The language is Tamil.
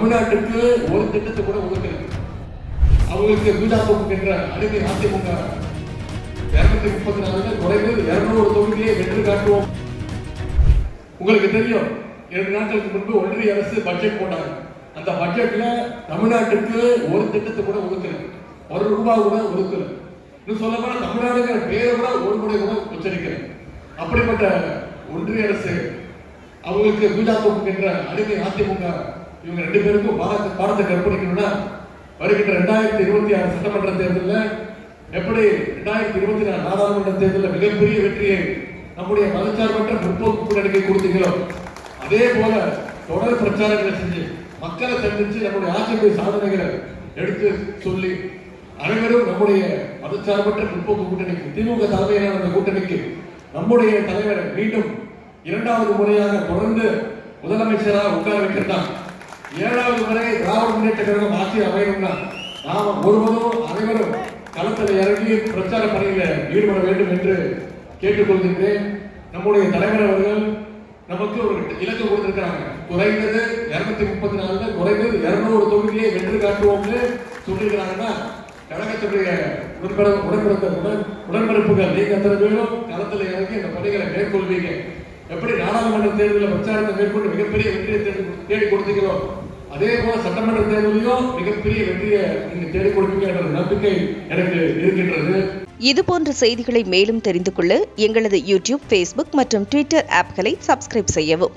தமிழ்நாட்டுக்கு ஒரு திட்டத்தை கூட ஒதுக்கல. அவங்களுக்கு குஜராத் என்ற அடிமை அதிமுக 234 குறைந்தது 200 தொகுதியை வென்று காட்டுவோம். உங்களுக்கு தெரியும், 2 நாட்களுக்கு முன்பு ஒன்றிய அரசு பட்ஜெட் போட்டாங்க. அந்த பட்ஜெட்ல தமிழ்நாட்டுக்கு ஒரு திட்டத்தை கூட ஒதுக்கல, ₹1 கூட ஒதுக்கல. இன்னும் சொல்ல போனா தமிழ்நாடுங்கிற பேரை கூட ஒரு முறை கூட உச்சரிக்கல. அப்படிப்பட்ட ஒன்றிய அரசு அவங்களுக்கு குஜராத் என்ற அடிமை அதிமுக இவங்க 2 பேருக்கும் பாடத்தை கற்பழிக்கணும்னா வருகின்ற 2026 சட்டமன்ற தேர்தலில் எப்படி 2024 நாடாளுமன்ற தேர்தலில் மிகப்பெரிய வெற்றியை நம்முடைய மதச்சார்பற்ற முற்போக்கு கூட்டணிக்கு கொடுத்தீங்களோ அதே போல தொடர் பிரச்சாரங்களை செஞ்சு மக்களை சந்திச்சு நம்முடைய ஆட்சியுடைய சாதனைகளை எடுத்து சொல்லி அனைவரும் நம்முடைய மதச்சார்பற்ற முற்போக்கு கூட்டணிக்கு, திமுக தலைமையிலான அந்த கூட்டணிக்கு நம்முடைய தலைவரை மீண்டும் 2வது முறையாக தொடர்ந்து முதலமைச்சராக உட்கார வைக்கிறார். 7வது முறை திராவிட முன்னேற்ற கழகம் ஆட்சி அமையணும்னா நாம் ஒருவரும் அனைவரும் களத்தில் இறங்கி பிரச்சார பணியில ஈடுபட வேண்டும் என்று கேட்டுக்கொள்கின்றேன். நம்முடைய தலைவர் அவர்கள் நமக்கு ஒரு இலக்கு கொடுத்திருக்கிறாங்க. குறைந்தது 234 குறைந்தது 200 தொகுதியை வென்று காட்டுவோம்னு சொல்லியிருக்கிறாங்கன்னா கழகத்துடைய உடன்பிறப்புகள் நீங்க அத்தனை பேரும் களத்தில் இறங்கி இந்த பணிகளை மேற்கொள்வீங்க. எப்படி நாடாளுமன்ற தேர்தலில் பிரச்சாரத்தை மேற்கொண்டு மிகப்பெரிய வெற்றியை தேடி கொடுத்தீங்களோ அதே போல சட்டமன்ற தேர்தலையும் மிகப்பெரிய வெற்றியை நீங்க தேடி கொடுப்பீங்க என்ற நம்பிக்கை எனக்கு இருக்கின்றது. இதுபோன்ற செய்திகளை மேலும் தெரிந்து கொள்ள எங்களது யூடியூப், Facebook மற்றும் Twitter ஆப்களை சப்ஸ்கிரைப் செய்யவும்.